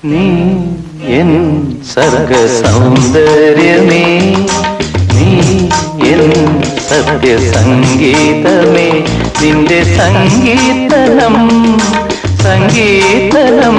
നീ എൻ സർഗ സൗന്ദര്യമേ, നീ എൻ സത്യ സംഗീതമേ, നിന്റെ സംഗീതനം സംഗീതനം